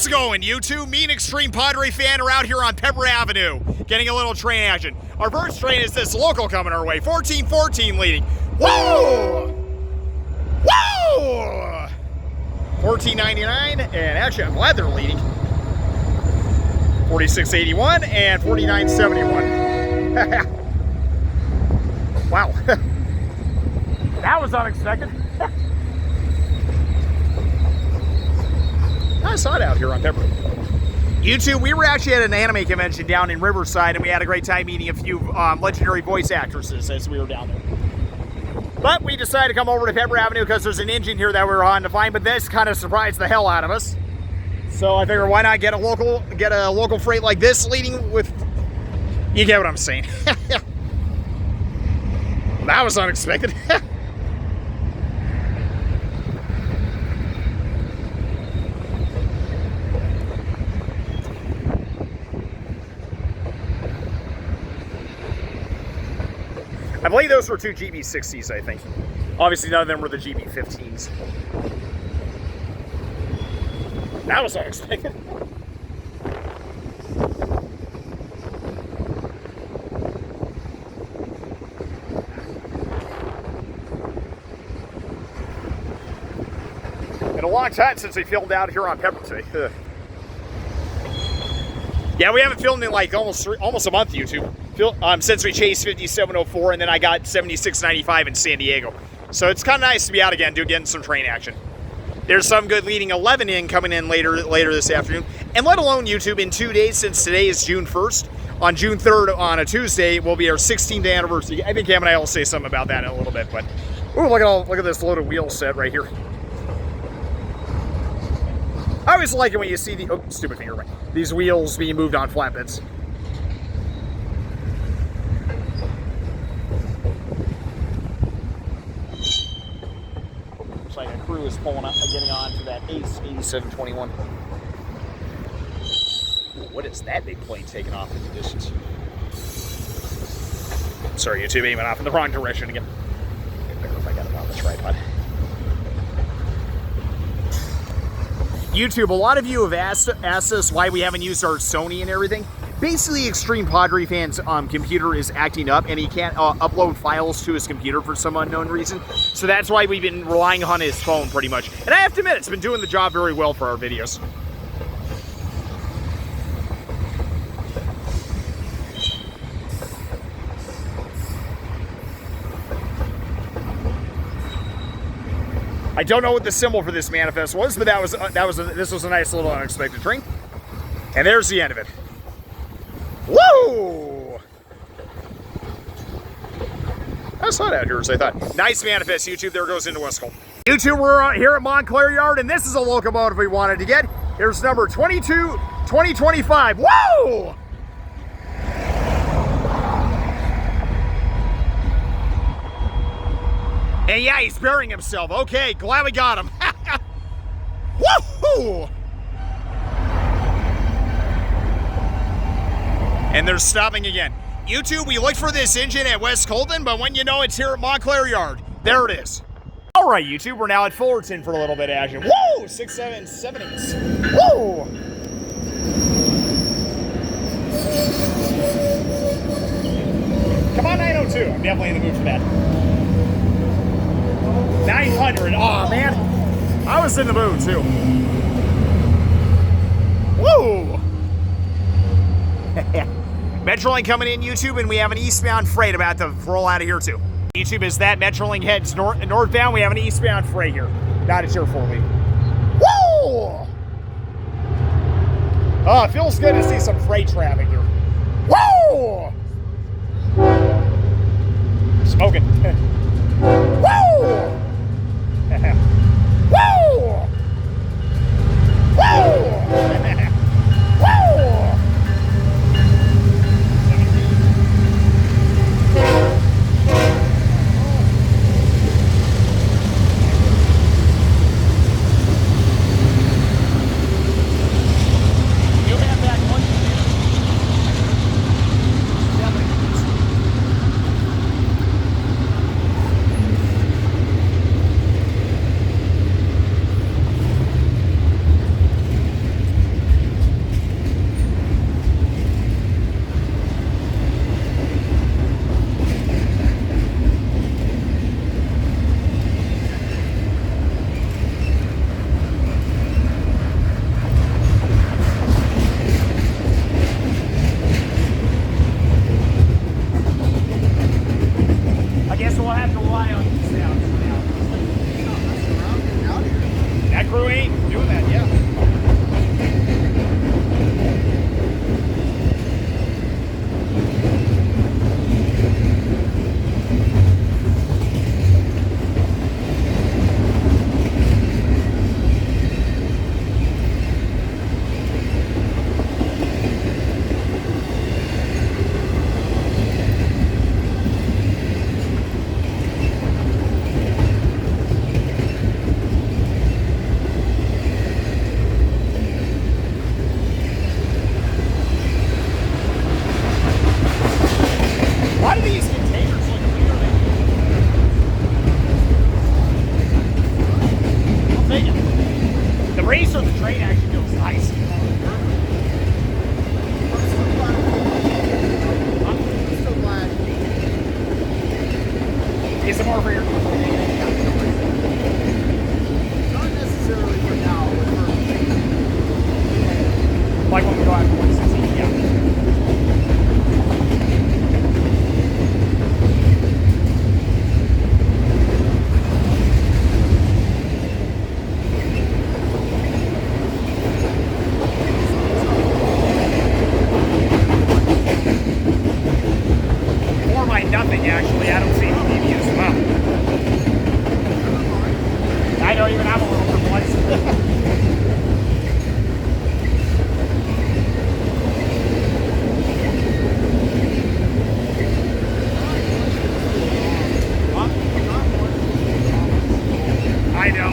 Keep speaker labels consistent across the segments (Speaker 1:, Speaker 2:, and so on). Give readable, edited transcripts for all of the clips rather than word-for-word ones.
Speaker 1: How's it going, YouTube? Me and Extreme Padre fan are out here on Pepper Avenue, getting a little train action. Our first train is this local coming our way, 1414 leading. Whoa! Whoa! 1499, and actually I'm glad they're leading. 4681 and 4971. Wow. That was unexpected. I saw it out here on Pepper. YouTube, we were actually at an anime convention down in Riverside, and we had a great time meeting a few legendary voice actresses as we were down there. But we decided to come over to Pepper Avenue because there's an engine here that we were on to find, but this kind of surprised the hell out of us. So I figured, why not get a local freight like this leading with... You get what I'm saying. That was unexpected. I believe those were two GP60s, I think. Obviously, none of them were the GP15s. That was unexpected. Been a long time since we filmed out here on Pepper today. Ugh. Yeah, we haven't filmed in like almost a month, YouTube. Since we chased 5704, and then I got 7695 in San Diego. So it's kind of nice to be out again, getting some train action. There's some good leading 11 in coming in later this afternoon. And let alone, YouTube, in 2 days, since today is June 1st, on June 3rd, on a Tuesday, will be our 16th anniversary. I think Cam and I will say something about that in a little bit, but ooh, look at this loaded wheel set right here. I always like it when you see stupid finger, right? These wheels being moved on flatbeds. Looks like a crew is pulling up, getting on to that Ace 8721. What is that big plane taking off in the distance? Sorry, YouTube, aiming off in the wrong direction again. Get better if I got it on the tripod. YouTube, a lot of you have asked us why we haven't used our Sony and everything. Basically, Extreme Padre fan's computer is acting up, and he can't upload files to his computer for some unknown reason. So that's why we've been relying on his phone pretty much. And I have to admit, it's been doing the job very well for our videos. I don't know what the symbol for this manifest was, but this was a nice little unexpected train. And there's the end of it. Woo! That's not out here as I thought. Nice manifest, YouTube. There goes into West Colton. YouTube, we're here at Montclair Yard, and this is a locomotive we wanted to get. Here's number 2025. Woo! And yeah, he's burying himself. Okay, glad we got him. Woohoo! And they're stopping again. YouTube, we looked for this engine at West Colton, but when you know it's here at Montclair Yard, there it is. All right, YouTube, we're now at Fullerton for a little bit of action. Woo! 6778s. Woo! Come on, 902. I'm definitely in the mood for that. 900. Oh, man. I was in the mood, too. Woo! Metrolink coming in, YouTube, and we have an eastbound freight about to roll out of here, too. YouTube, as that Metrolink heads northbound, we have an eastbound freight here. Not at your 4-lead. Woo! Oh, it feels good to see some freight traffic here. Woo! Smoking. Woo! Woo! Woo! Woo! actually feels nice.
Speaker 2: I'm so glad.
Speaker 1: Is some more for your...
Speaker 2: Not necessarily for now, but for...
Speaker 1: Like when we go out to 116, yeah. Or my nothing, actually. I don't see any reviews. Wow. I don't even have a little perplexed. I know.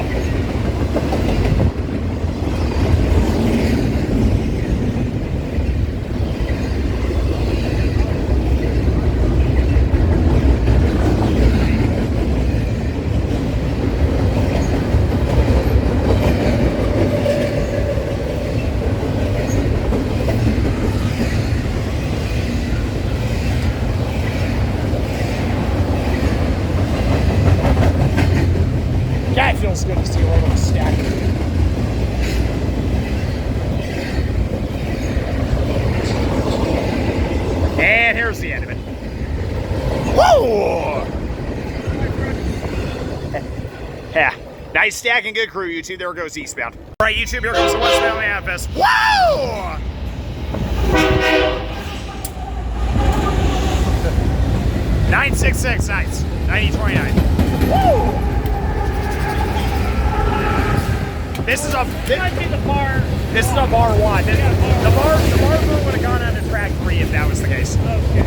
Speaker 1: God, it feels good to see a little stack. And here's the end of it. Whoa! Yeah. Nice stack and good crew, YouTube. There goes eastbound. All right, YouTube, here goes the westbound manifest. Whoa! $966, nice. $90.29. Woo! This is a
Speaker 3: bar.
Speaker 1: This is a bar one. The bar crew would have gone on to track 3 if that was the case.
Speaker 3: Okay.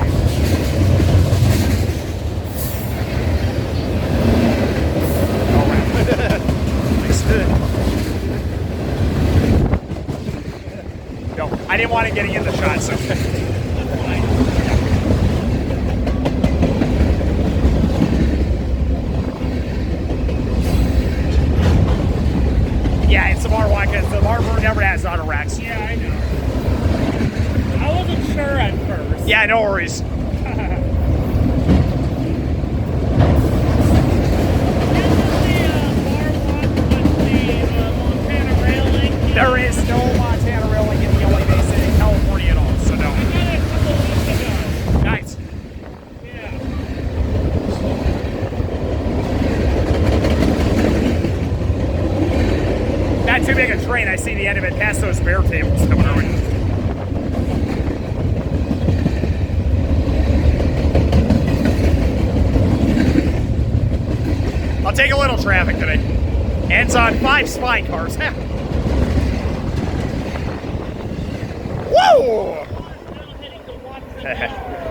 Speaker 1: No, I didn't want it getting in the shot, so. Yeah, it's the bar one because the bar crew never has auto racks.
Speaker 3: Yeah, I know. I wasn't sure at first.
Speaker 1: Yeah, no worries. There is no Montana railing in the LA Basin in California at all, so no.
Speaker 3: I got it a couple weeks ago.
Speaker 1: Nice.
Speaker 3: Yeah.
Speaker 1: Not too big a train. I see the end of it past those bear tables coming around. I'll take a little traffic today. Ends on 5 spine cars. Woo!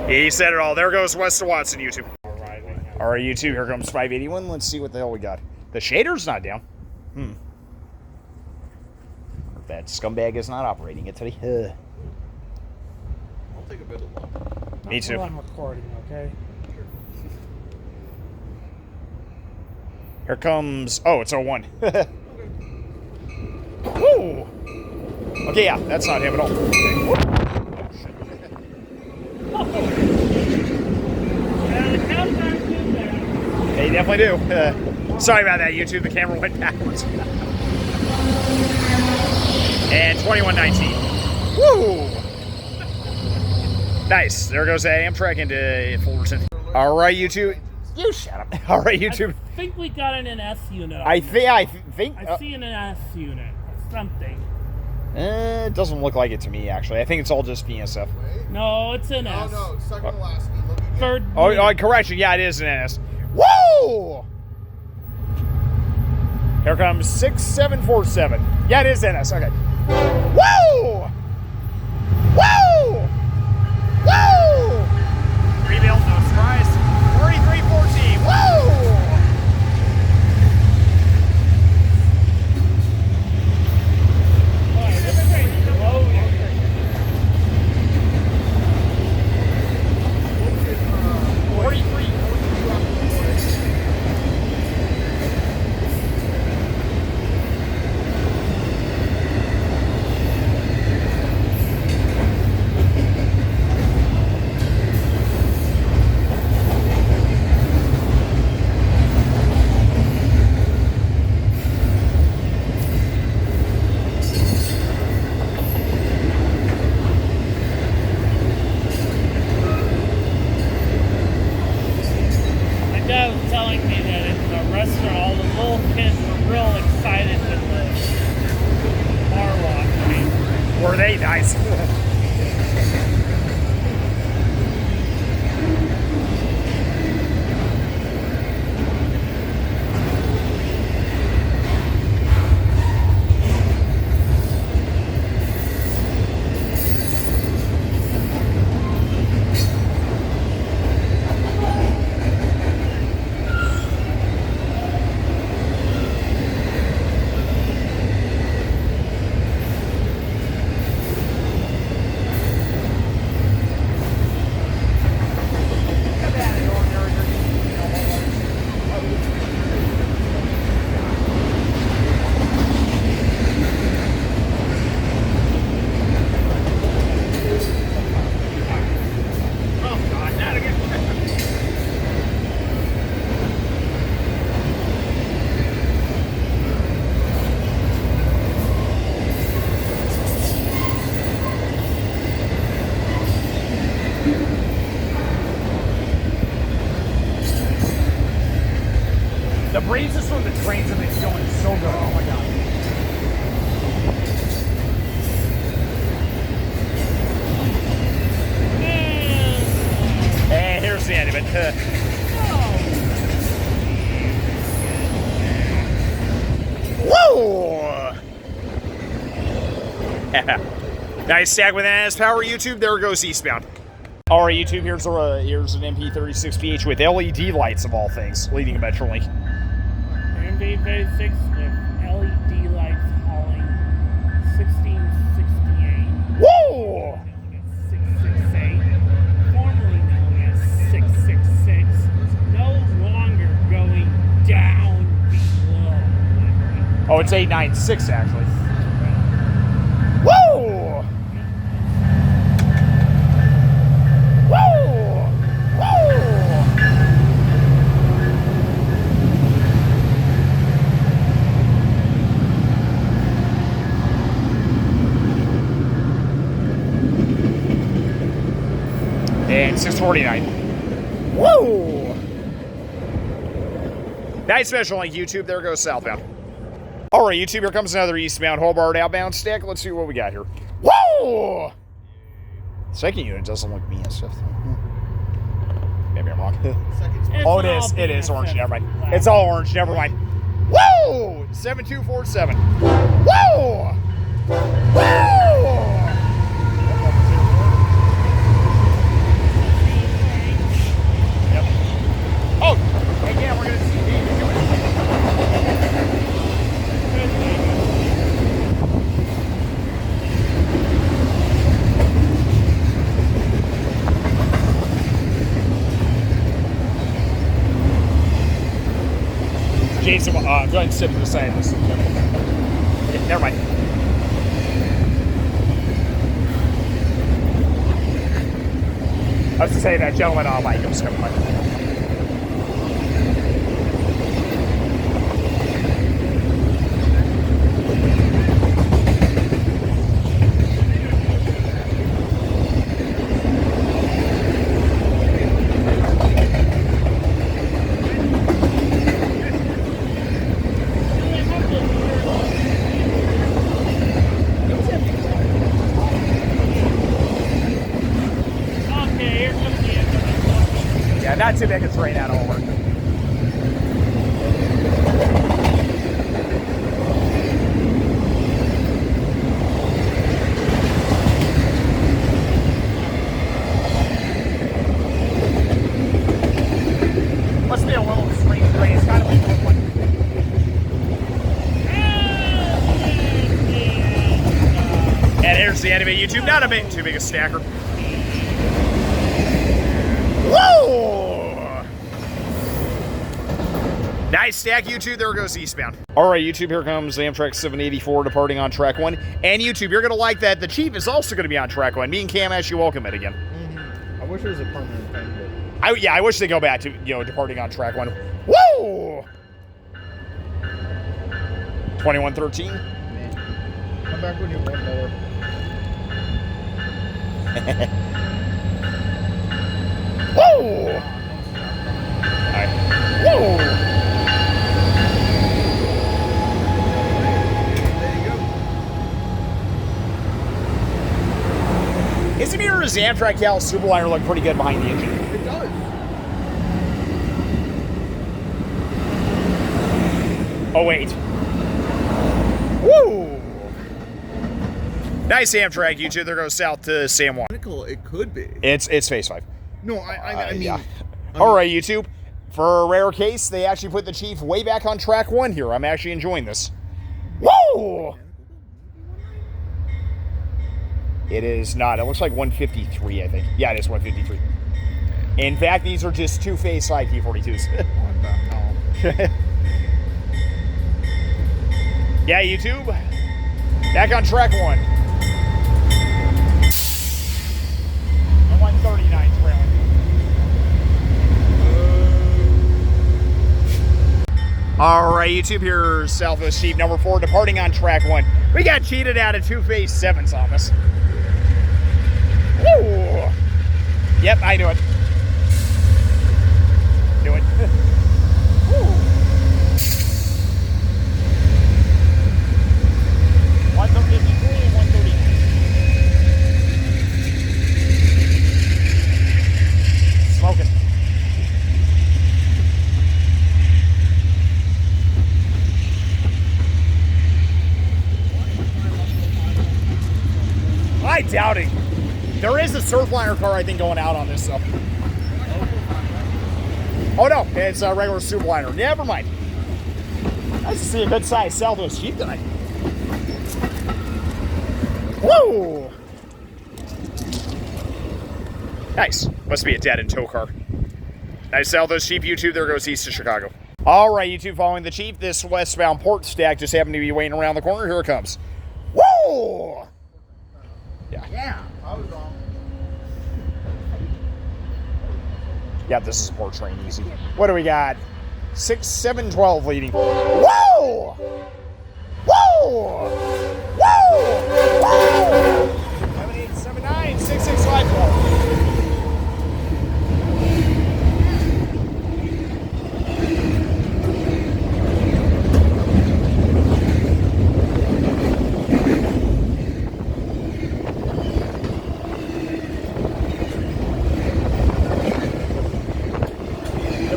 Speaker 1: He said it all. There goes west of Watson, YouTube. All right, YouTube, here comes 581. Let's see what the hell we got. The shader's not down. That scumbag is not operating it today.
Speaker 2: I'll take a bit of luck.
Speaker 1: Me too.
Speaker 3: I'm recording, okay?
Speaker 1: Here comes... Oh, it's 01. Woo! Okay, yeah, that's not him at all. They definitely do. Sorry about that, YouTube. The camera went backwards. And 2119. Woo! Nice. There goes that Amtrak into Fullerton. All right, YouTube. You shut up. All right, YouTube.
Speaker 3: I think we got an NS unit.
Speaker 1: I think.
Speaker 3: I see an NS unit. Something.
Speaker 1: It doesn't look like it to me, actually. I think it's all just PSF.
Speaker 3: No, it's an S.
Speaker 2: Oh, no. Second to last. Look again.
Speaker 3: Third.
Speaker 1: Oh, correction. Yeah, it is an NS. Woo! Here comes 6747. Yeah, it is NS. Okay. Woo! Woo! Woo! Rebuild, no surprise. 4314. Woo! Were they? Nice. The breezes from the trains have been feeling so good. Oh my god. And here's the end of it. Whoa! Nice stack with NS power, YouTube. There goes eastbound. All right, YouTube. Here's an MP36PH with LED lights of all things, leading a Metrolink.
Speaker 3: MV36 with LED lights hauling 1668.
Speaker 1: Whoa!
Speaker 3: 668. Formerly known as 666. No longer going down below.
Speaker 1: Oh, it's 896 actually. Whoa! Whoa! Whoa! And 649. Woo! Nice special link, YouTube. There goes southbound. All right, YouTube, here comes another eastbound Hobart outbound stack. Let's see what we got here. Woo! Second unit doesn't look me and stuff. Maybe I'm wrong. Oh, it is. It is orange. Never mind. It's all orange. Never mind. Woo! 7247. Woo! Woo! Oh, hey, yeah, we're going to see David going. Jason, go ahead and sit to the side of this. Okay, never mind. I was to say that gentleman on mic was coming by. Not too big, it's rain out all work. Must be a little strange rain. It's kind of like one. And here's the end of it, YouTube. Not a bit too big a stacker. Whoa! Nice stack, YouTube. There goes eastbound. All right, YouTube. Here comes Amtrak 784 departing on track 1. And YouTube, you're going to like that. The Chief is also going to be on track 1. Me and Cam actually welcome it again.
Speaker 2: I wish it was a permanent thing, but...
Speaker 1: I wish they go back to, departing on track 1. Woo! 2113.
Speaker 2: Man. Come back when you want more.
Speaker 1: Woo! All right. Woo!
Speaker 2: There you go.
Speaker 1: Reminds me of his Amtrak Cal Superliner look pretty good behind the engine.
Speaker 2: It does.
Speaker 1: Oh, wait. Woo! Nice Amtrak, YouTube. There goes south to San Juan.
Speaker 2: It could be.
Speaker 1: It's phase 5.
Speaker 2: No, I mean...
Speaker 1: Yeah. All right, YouTube. For a rare case, they actually put the Chief way back on track 1 here. I'm actually enjoying this. Woo! It is not. It looks like 153, I think. Yeah, it is 153. In fact, these are just 2 phase 5 P42s.
Speaker 2: What the hell?
Speaker 1: Yeah, YouTube. Back on track 1. And 139 trailing. All right, YouTube, here's Southwest Chief number 4 departing on track 1. We got cheated out of 2 phase 7s on this. Woo! Yep, I knew it. Do it. Woo! 153 and 139. Smoking. I doubt it. There is a Surfliner car, I think, going out on this, so. Oh, no. It's a regular Superliner. Never mind. Nice to see a good size Southwest Jeep tonight. Woo! Nice. Must be a dead and tow car. Nice Southwest Jeep, YouTube. There goes east to Chicago. All right, YouTube, following the Chief. This westbound port stack just happened to be waiting around the corner. Here it comes. Woo!
Speaker 2: Yeah, I was wrong.
Speaker 1: Yeah, this is a port train, easy. What do we got? 6, 7, 12 leading. Whoa! Whoa! Whoa! Whoa! 7, 8, 7, 9, 6, 6, 5, 12.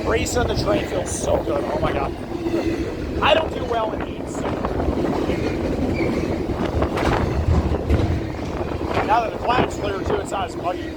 Speaker 1: Race on the train feels so good. Oh my god. I don't do well in heat. So. Now that the cloud's clear too, it's not as muggy.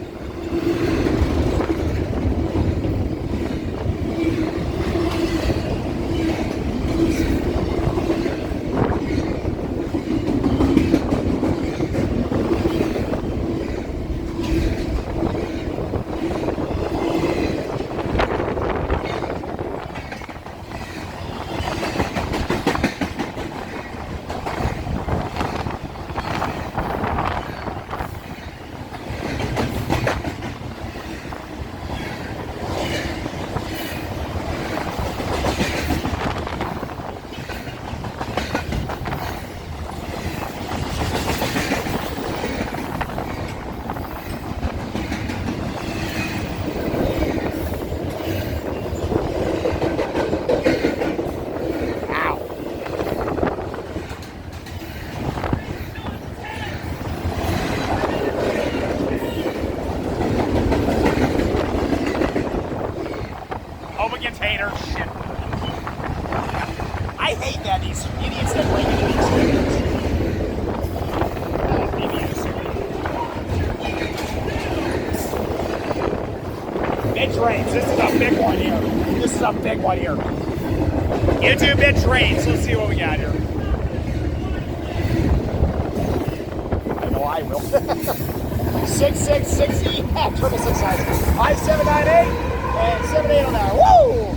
Speaker 1: Trains. This is a big one here. This is a big one here. YouTube mid trains. Let's see what we got here. I know I will. 6660 triple six size 5798 and 7809. Woo!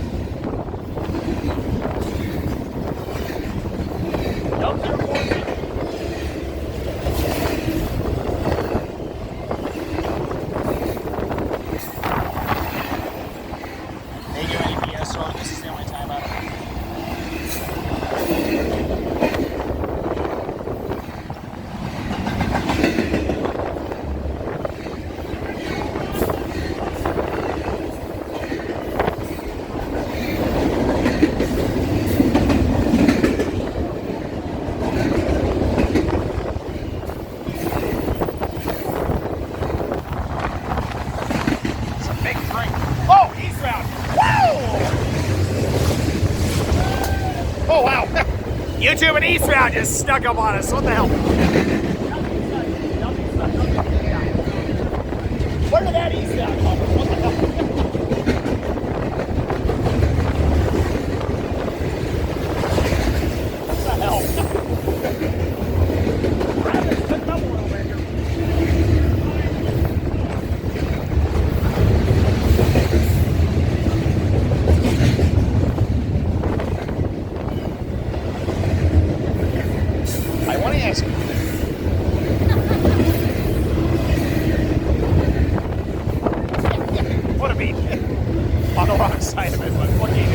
Speaker 1: Nope, you're 14. YouTube, an eastbound just snuck up on us. What the hell? Where did that eastbound come from? What the hell? What the hell? Rabbit's picking up a little bit here. I want to ask you. What a beat. On the wrong side of it, but what can you do?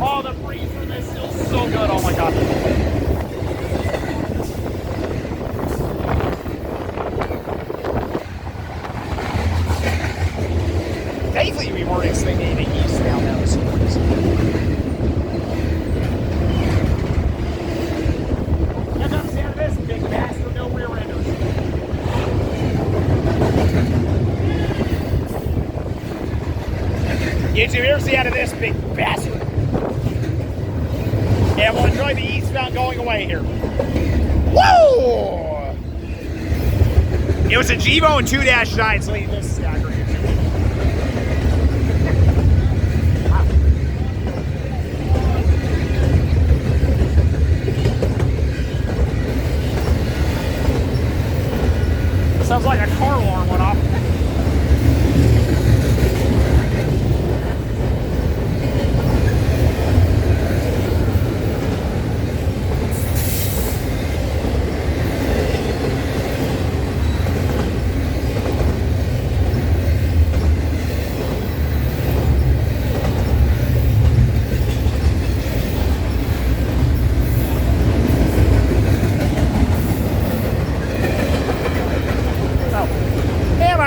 Speaker 1: Oh, the breeze for this feels so good. Oh my god. Thankfully, we weren't expecting anything eastbound. That was so crazy. Here comes the end of this big bastard, no rear enders. YouTube, here's the end of this big bastard. And we'll enjoy the eastbound going away here. Woo! It was a Jevo and 2-9s leading this stacker. Sounds like a car alarm went off.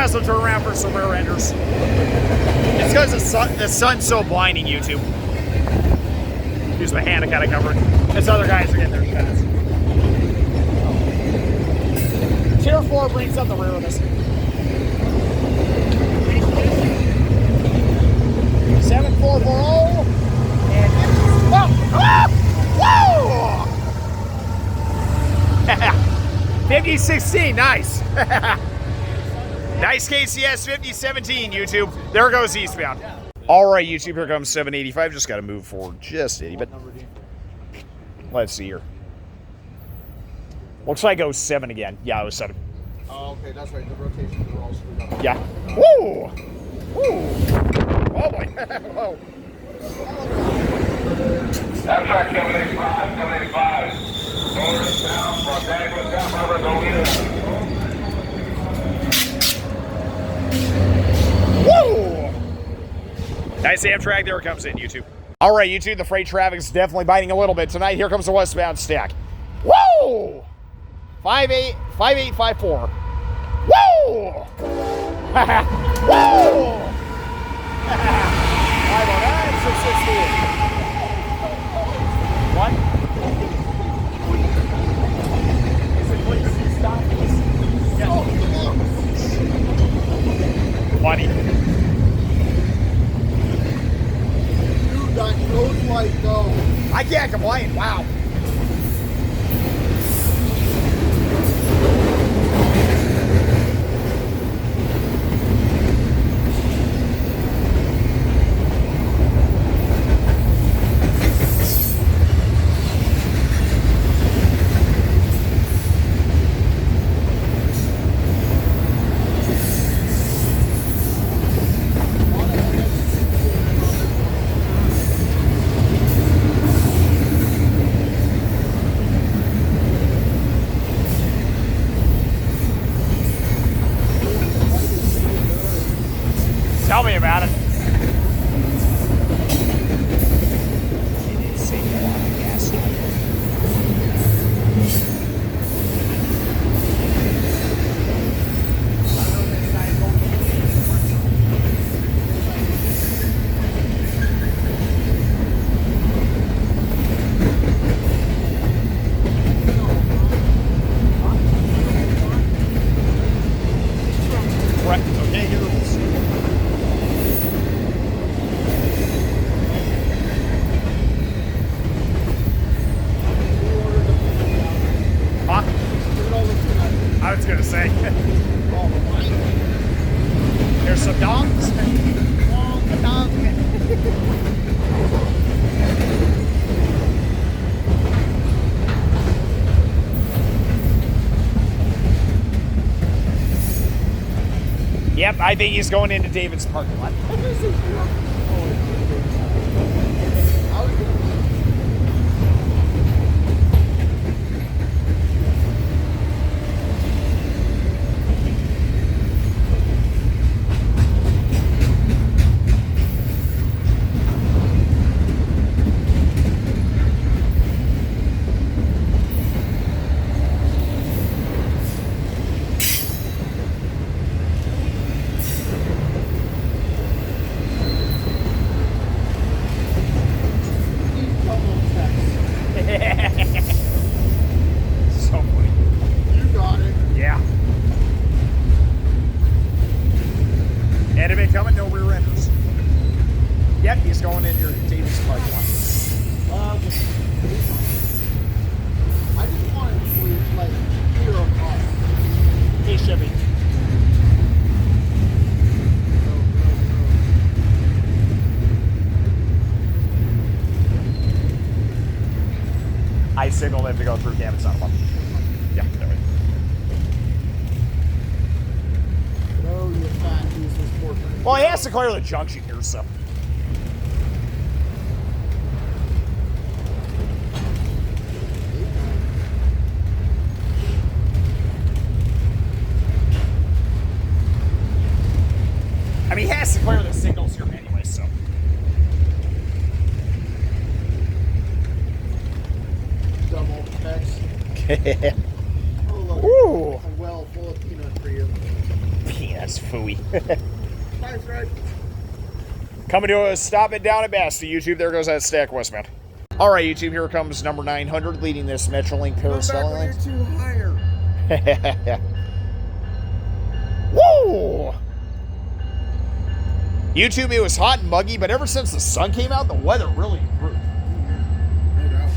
Speaker 1: To turn around for some rear enders. It's because the sun's so blinding, YouTube. Use my hand to kind of cover it. As other guys are getting their shots. Tier 4 brings up the rear of us. 7440 and whoa! Woo! 5016, nice. Nice KCS 5017, YouTube. There goes eastbound. All right, YouTube, here comes 785. Just got to move forward just a bit. Let's see here. Looks like 07 again. Yeah, 07.
Speaker 2: Oh, okay, that's right. The rotations are all screwed up.
Speaker 1: Yeah. Woo! Woo! Oh, boy. Whoa.
Speaker 4: Amtrak 785, 785. Doors down, Montague down, Pepper Ave.
Speaker 1: Woo! Nice Amtrak. There it comes in, YouTube. All right, YouTube, the freight traffic is definitely biting a little bit tonight. Here comes the westbound stack. Woo! 5854. Woo! Woo! 509, 668. What? Is it please stop, please? Yeah. Funny.
Speaker 2: Dude, that nose light though.
Speaker 1: I can't complain. Wow. Yep, I think he's going into David's parking lot. So funny.
Speaker 3: You got it.
Speaker 1: Yeah. And if it coming, no rear enders. Yep, he's going in your David's parking lot.
Speaker 3: I just wanted to like hear a car.
Speaker 1: Hey, Chevy. I signaled him to go through Gavin's on one. Yeah, that way.
Speaker 3: Oh, you fat useless porker.
Speaker 1: Well, he has to clear the junction here, so. I mean, he has to clear the signals here anyway, so.
Speaker 3: Double X. Oh, look.
Speaker 1: Ooh.
Speaker 3: A well full of peanut for you.
Speaker 1: Peanuts, phooey.
Speaker 3: Nice, right?
Speaker 1: Coming to a stop it down at Basti. YouTube, there goes that stack westbound. All right, YouTube, here comes number 900 leading this Metrolink Paracel lane.
Speaker 3: You're too higher.
Speaker 1: Woo! YouTube, it was hot and muggy, but ever since the sun came out, the weather really improved.
Speaker 3: No doubt.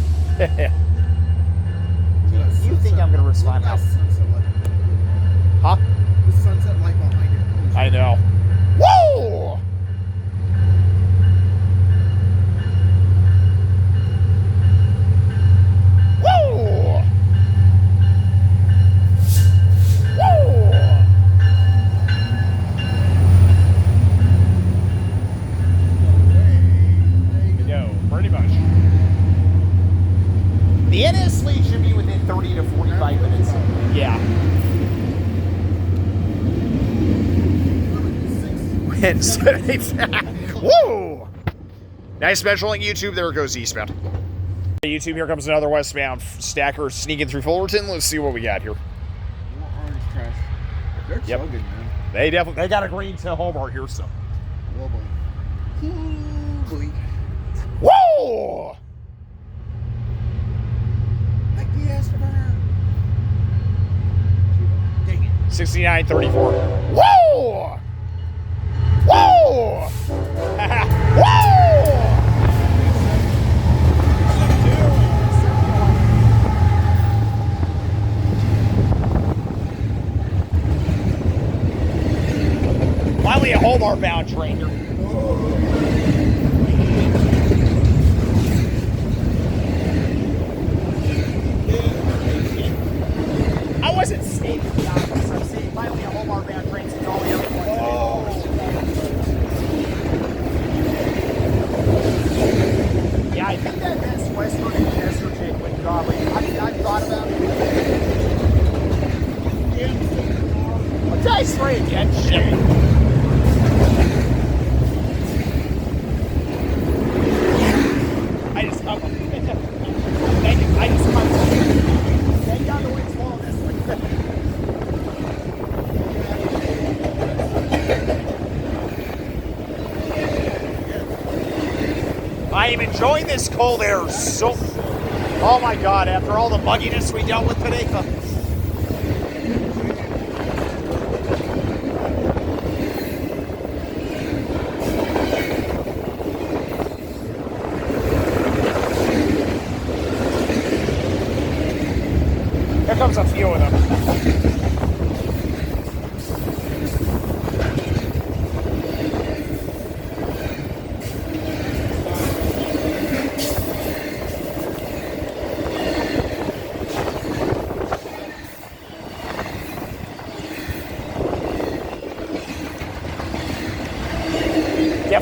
Speaker 1: You think I'm going to respond now? Huh?
Speaker 3: The sunset light behind it.
Speaker 1: I know. Woo! Woo! Woo! No, pretty much. The NS lead should be within 30 to 45 minutes. Yeah. Woo! Nice Metrolink, YouTube. There it goes eastbound. YouTube, here comes another westbound stacker sneaking through Fullerton. Let's see what we got here.
Speaker 3: More orange trash. They're
Speaker 1: Yep.
Speaker 3: chugging, man.
Speaker 1: They got a green to Hobart here, so.
Speaker 3: Oh, boy. Ooh, boy.
Speaker 1: Woo!
Speaker 3: Like the afterburner. Dang it.
Speaker 1: 6934. Woo! Woo! Woo! Finally a Hobart bound train here. I wasn't stating the obvious. I'm saying finally a Hobart bound train since all the other ones. Yeah, I think that that's Western and estrogen with Drawley. I thought about it. I'll tell you straight again. Shit. I just come. Thank you. I just come. Thank God the wind's blowing this way. I am enjoying this cold air so. Oh my God! After all the mugginess we dealt with today. Here comes a few of them.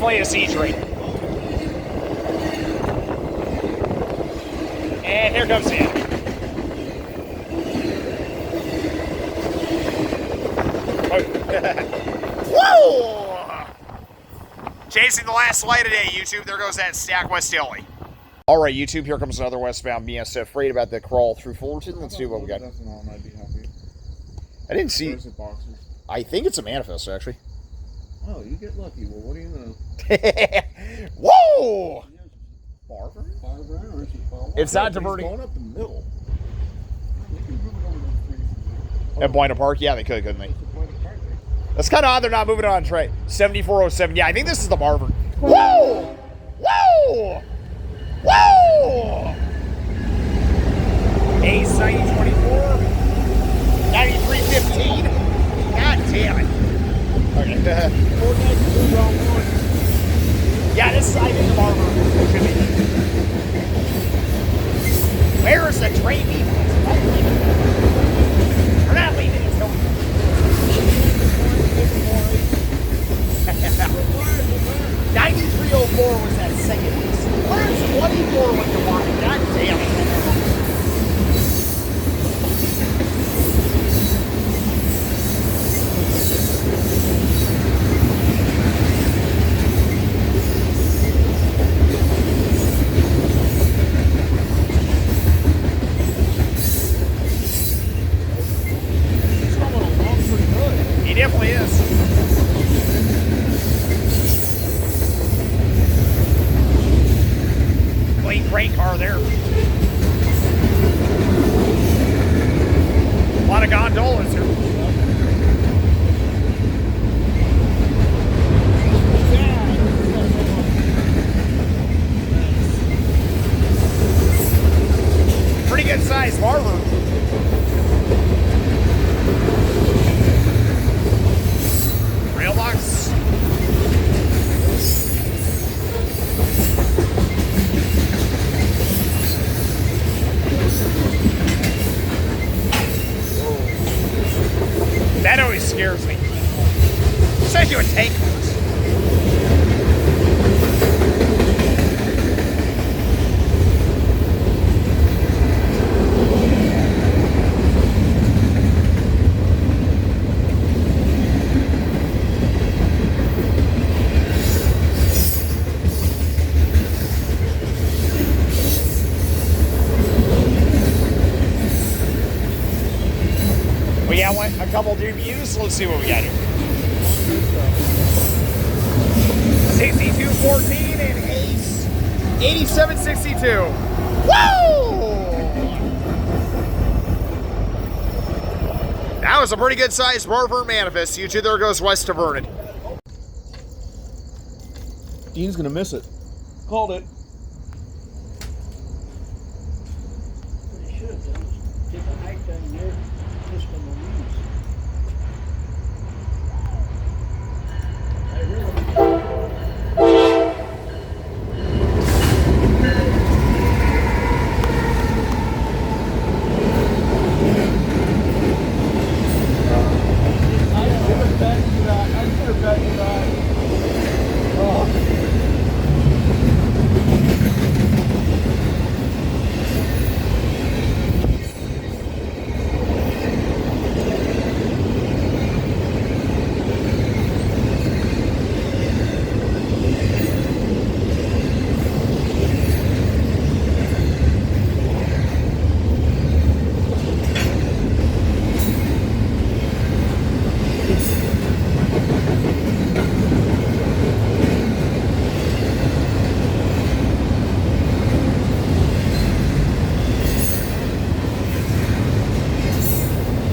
Speaker 1: definitely a C train. And here comes the enemy. Whoa! Chasing the last light of day, YouTube. There goes that stack West Hilly. All right, YouTube. Here comes another westbound BSF freight about the crawl through Fullerton. Let's see what we got.
Speaker 2: That's an all, I'd be happy.
Speaker 1: I didn't see.
Speaker 2: Where's the boxes?
Speaker 1: I think it's a manifest, actually.
Speaker 2: Oh, you get lucky. Well, what do you know?
Speaker 1: Whoa!
Speaker 2: Barber?
Speaker 1: It's not
Speaker 2: He's
Speaker 1: diverting.
Speaker 2: going up the middle.
Speaker 1: At Buena Park? Yeah, they could, couldn't they? That's kind of odd they're not moving on track. 7407. Yeah, I think this is the Barber. Whoa! Whoa! Whoa! Ace 9024. 9315. God damn it. Okay. Yeah, this is, I think, the Barber. Should be. Where is the train leaving? We're not leaving it until 9304 was that second piece. Where's 24 when you want it? God damn it. He definitely is. Clean crate car there. A lot of gondolas here. Pretty good size Barber. Railbox. That always scares me. Especially with tank cars. We got a couple reviews. Let's see what we got here. 6214 and Ace 8762. Woo! That was a pretty good sized Barber manifest. YouTube, there goes west to Vernon.
Speaker 2: Dean's gonna miss it. Called it.
Speaker 3: They should. Take a hike down there. Just from the leaves. I really. I never bet you that. I never bet you that. Oh.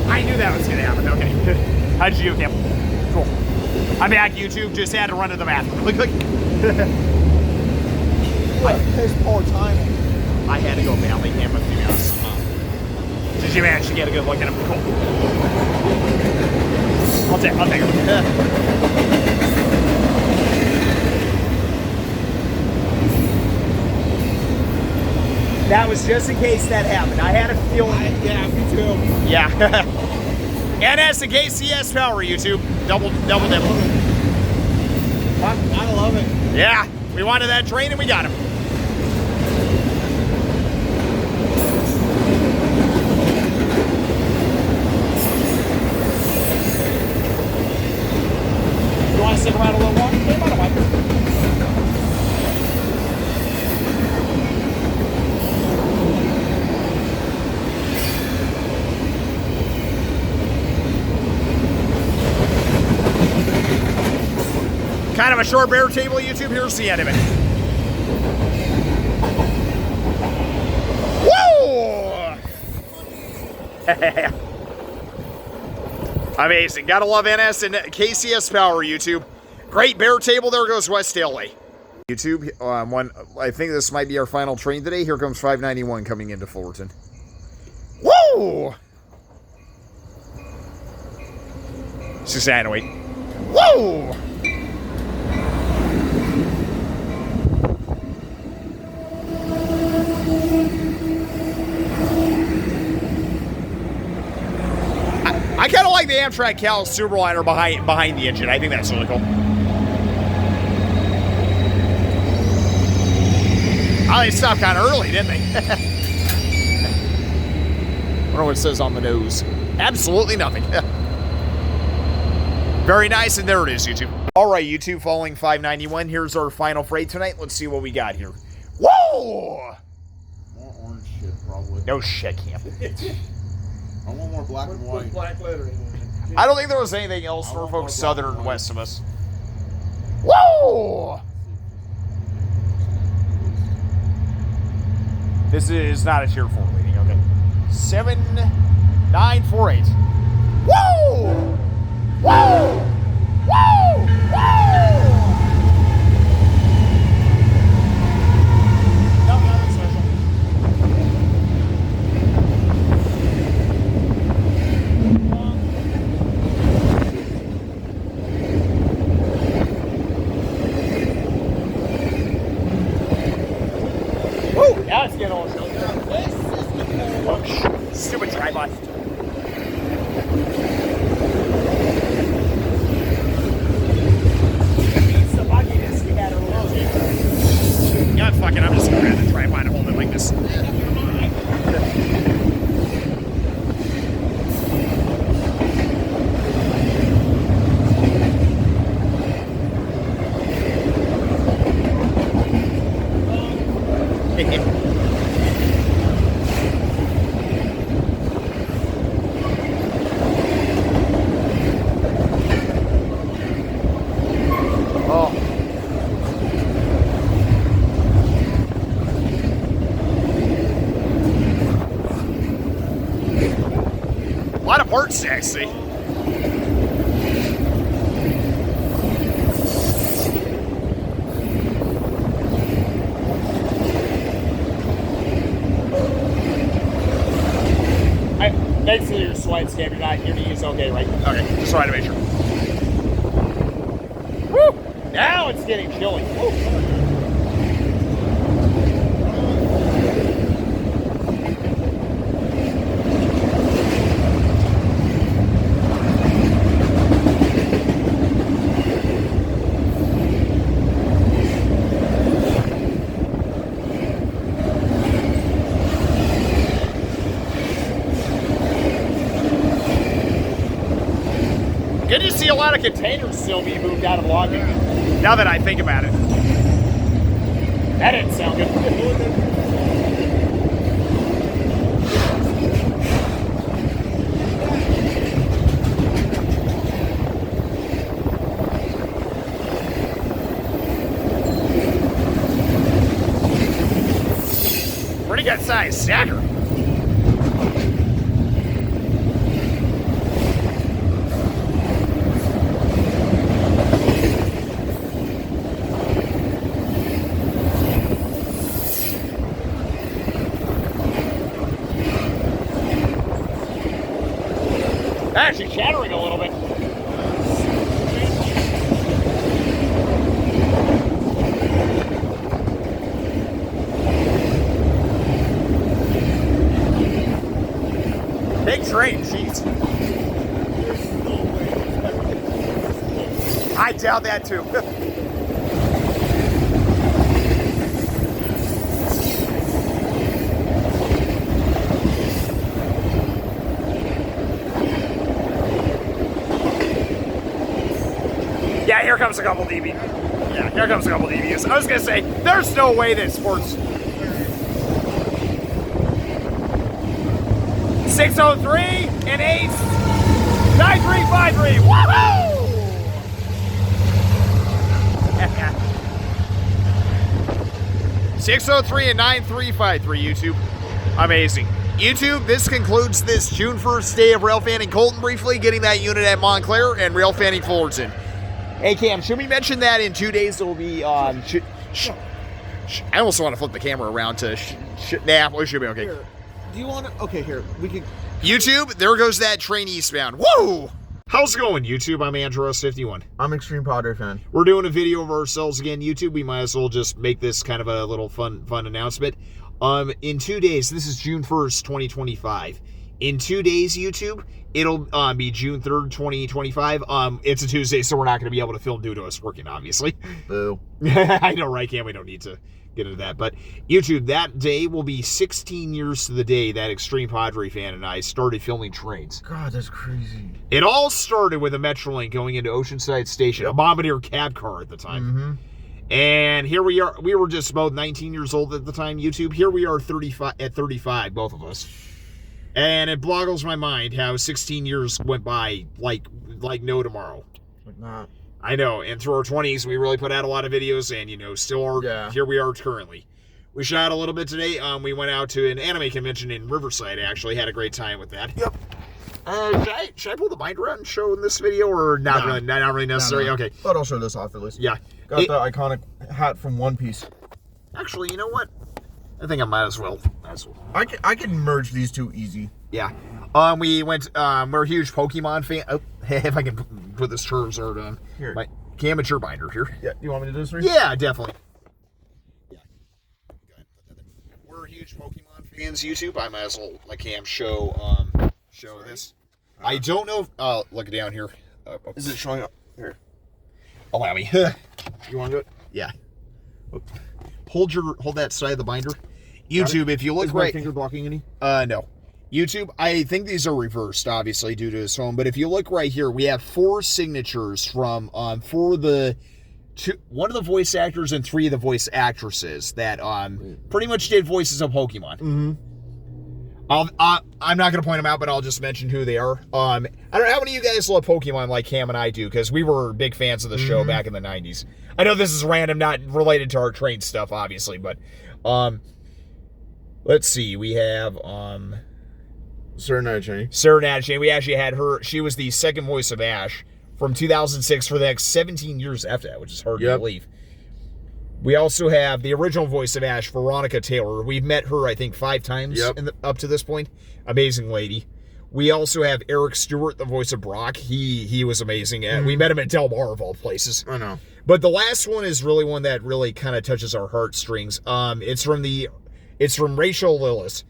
Speaker 1: I knew that was going to happen. Okay. How'd you do, Kim? Cool. I'm back, YouTube. Just had to run to the bathroom. Look.
Speaker 2: His poor timing.
Speaker 1: I had to go manly cam with you guys. Did you manage to get a good look at him? Cool. I'll take him. That was just in case that happened. I had a feeling.
Speaker 2: Yeah, me too.
Speaker 1: Yeah. And that's the KCS power, YouTube. Double.
Speaker 2: I love it.
Speaker 1: Yeah, we wanted that train and we got him. You want to stick around a little longer? I don't mind. Kind of a short bare table, YouTube. Here's the end of it. Woo! Amazing. Gotta love NS and KCS power, YouTube. Great bare table. There goes West LA. YouTube, I think this might be our final train today. Here comes 591 coming into Fullerton. Woo! 608. Woo! I kind of like the Amtrak Cal Superliner behind the engine. I think that's really cool. Oh, they stopped kind of early, didn't they? I wonder what it says on the nose. Absolutely nothing. Very nice, and there it is, YouTube. All right, YouTube, following 591, here's our final freight tonight. Let's see what we got here. Whoa!
Speaker 2: More orange shit, probably.
Speaker 1: No shit, Cam.
Speaker 2: I want more black and white.
Speaker 3: Black lettering on it.
Speaker 1: I don't think there was anything else for folks southern and west of us. Whoa! This is not a tier 4 leading, okay. 7948. Whoa! Whoa! Whoa! Whoa! Nothing special. Woo! Now it's getting all show. Oh, stupid tripod. Yeah, fuck it. I'm just gonna grab the tripod and hold it like this. A lot of parts, actually. Thanks for your swipe scam. Your knee is okay, right? Okay, just wanted to make sure. Woo! Now it's getting chilly. Woo! Good to see a lot of containers still being moved out of logging. Now that I think about it. That didn't sound good. Pretty good size stacker. Actually shattering a little bit. Big train, jeez. I doubt that too. Yeah, here comes a couple DB. Yeah, here comes a couple DBs. I was gonna say, there's no way that sports. 603 and 8 9353. Woohoo! 603 and 9353. YouTube, amazing. YouTube, this concludes this June 1st day of Railfanning Colton. Briefly getting that unit at Montclair and Railfanning Fullerton. Hey Cam, should we mention that in 2 days it'll be on? I almost want to flip the camera around to. Nah, we should be okay.
Speaker 2: Here. Do you want to? Okay, here we can.
Speaker 1: YouTube, there goes that train eastbound. Whoa! How's it going, YouTube? I'm Andros51.
Speaker 2: I'm Extreme Padre fan.
Speaker 1: We're doing a video of ourselves again, YouTube. We might as well just make this kind of a little fun announcement. In 2 days, this is June 1st, 2025. In 2 days, YouTube, it'll be June 3rd, 2025. It's a Tuesday, so we're not going to be able to film due to us working, obviously.
Speaker 2: Boo.
Speaker 1: I know, right, Cam? We don't need to get into that. But YouTube, that day will be 16 years to the day that Extreme Padre fan and I started filming trains.
Speaker 2: God, that's crazy.
Speaker 1: It all started with a Metrolink going into Oceanside Station, a Bombardier cab car at the time.
Speaker 2: Mm-hmm.
Speaker 1: And here we are. We were just about 19 years old at the time, YouTube. Here we are 35, both of us. And it boggles my mind how 16 years went by like no tomorrow.
Speaker 2: Like not.
Speaker 1: I know, and through our 20s, we really put out a lot of videos, and, still are, Here we are currently. We shot a little bit today. We went out to an anime convention in Riverside, actually. Had a great time with that.
Speaker 2: Yep.
Speaker 1: Should I pull the binder out and show in this video, or not really necessary?
Speaker 2: No.
Speaker 1: Okay.
Speaker 2: But I'll show this off at least.
Speaker 1: Yeah.
Speaker 2: Got the iconic hat from One Piece.
Speaker 1: Actually, you know what? I think I might as well.
Speaker 2: I can merge these two easy.
Speaker 1: Yeah. We went, we're huge Pokemon fan. Oh, if I can put this Charizard on.
Speaker 2: Here.
Speaker 1: My amateur binder here.
Speaker 2: Yeah, you want me to do this for you?
Speaker 1: Yeah, definitely. Yeah. Go ahead and put that in. We're huge Pokemon fans, YouTube. I might as well let Cam show this. I don't know if, look down here.
Speaker 2: Is it showing up? Here.
Speaker 1: Allow me.
Speaker 2: You want to do it?
Speaker 1: Yeah. Hold that side of the binder. YouTube, if you look
Speaker 2: Is
Speaker 1: right.
Speaker 2: my finger blocking any?
Speaker 1: No. YouTube, I think these are reversed, obviously, due to his phone. But if you look right here, we have 4 signatures from one of the voice actors and 3 of the voice actresses that pretty much did voices of Pokemon.
Speaker 2: Mm-hmm.
Speaker 1: I'm not going to point them out, but I'll just mention who they are. I don't know how many of you guys love Pokemon like Cam and I do, because we were big fans of the show back in the 90s. I know this is random, not related to our train stuff, obviously, but let's see. We have
Speaker 2: Sarah Natchain.
Speaker 1: Sarah Natchain. We actually had her. She was the second voice of Ash from 2006 for the next 17 years after that, which is hard to believe. We also have the original voice of Ash, Veronica Taylor. We've met her, I think, 5 times up to this point. Amazing lady. We also have Eric Stewart, the voice of Brock. He was amazing. We met him at Del Mar, of all places.
Speaker 2: I know.
Speaker 1: But the last one is really one that really kind of touches our heartstrings. It's from Rachel Lillis.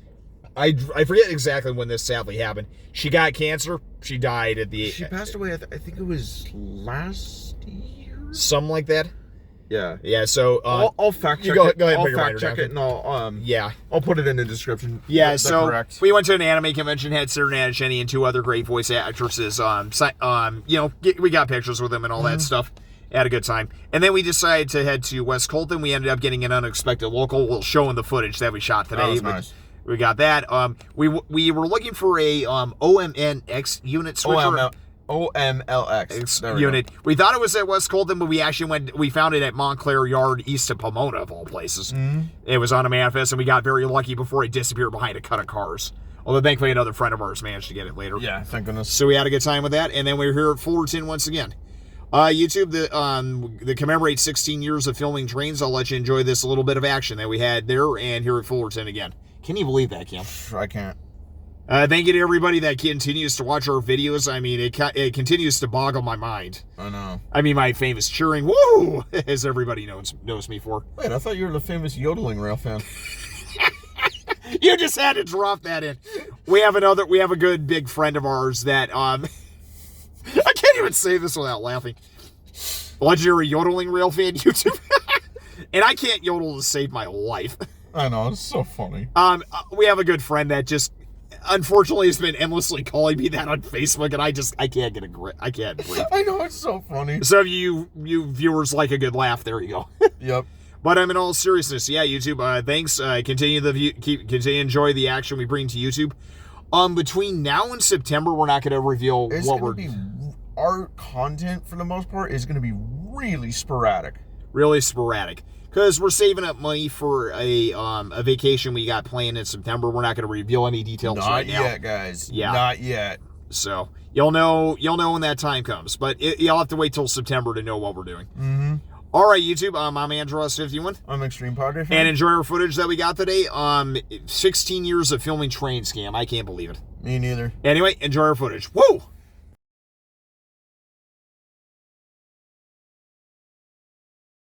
Speaker 1: I forget exactly when this sadly happened. She got cancer. She died at the...
Speaker 2: She passed away, I think it was last year?
Speaker 1: Something like that.
Speaker 2: Yeah.
Speaker 1: Yeah, so...
Speaker 2: I'll fact check it.
Speaker 1: Go ahead and
Speaker 2: I'll
Speaker 1: put your
Speaker 2: fact
Speaker 1: binder
Speaker 2: check
Speaker 1: down.
Speaker 2: it, and I'll
Speaker 1: I'll
Speaker 2: put it in the description.
Speaker 1: Yeah,
Speaker 2: That's
Speaker 1: so
Speaker 2: correct.
Speaker 1: we went to an anime convention, had Sarah Natchain and 2 other great voice actresses. We got pictures with them and all that stuff. Had a good time. And then we decided to head to West Colton. We ended up getting an unexpected local. We'll show in the footage that we shot today.
Speaker 2: That was nice.
Speaker 1: We got that. We were looking for a OMNX unit switcher.
Speaker 2: OMLX
Speaker 1: unit. We thought it was at West Colton, but we found it at Montclair Yard east of Pomona, of all places. It was on a manifest, and we got very lucky before it disappeared behind a cut of cars. Although thankfully another friend of ours managed to get it later.
Speaker 2: Yeah, thank goodness.
Speaker 1: So we had a good time with that, and then we were here at Fullerton once again. YouTube, the commemorate 16 years of filming trains. I'll let you enjoy this little bit of action that we had there and here at Fullerton again. Can you believe that, Cam?
Speaker 2: I can't.
Speaker 1: Thank you to everybody that continues to watch our videos. I mean, it continues to boggle my mind.
Speaker 2: I know.
Speaker 1: I mean, my famous cheering, woo, as everybody knows me for.
Speaker 2: Wait, I thought you were the famous yodeling rail fan.
Speaker 1: You just had to drop that in. We have a good big friend of ours that, I can't even say this without laughing. Legendary yodeling rail fan YouTube. And I can't yodel to save my life.
Speaker 2: I know, it's so funny.
Speaker 1: We have a good friend that just, unfortunately has been endlessly calling me that on Facebook, and I can't get a grip. I can't breathe.
Speaker 2: I know, it's so funny.
Speaker 1: So if you viewers like a good laugh, there you go.
Speaker 2: Yep.
Speaker 1: But in all seriousness, yeah, YouTube, thanks. Continue to enjoy the action we bring to YouTube. Between now and September, we're not going to reveal
Speaker 2: our content for the most part is going to be really sporadic.
Speaker 1: Really sporadic. Because we're saving up money for a vacation we got planned in September. We're not going to reveal any details right now.
Speaker 2: Not yet, guys.
Speaker 1: Yeah.
Speaker 2: Not yet.
Speaker 1: So you'll know when that time comes. But you'll have to wait till September to know what we're doing.
Speaker 2: Mm-hmm.
Speaker 1: All right, YouTube. I'm Andros51.
Speaker 2: I'm Extreme Padre fan.
Speaker 1: And enjoy our footage that we got today. 16 years of filming Train Scam. I can't believe it.
Speaker 2: Me neither.
Speaker 1: Anyway, enjoy our footage. Woo!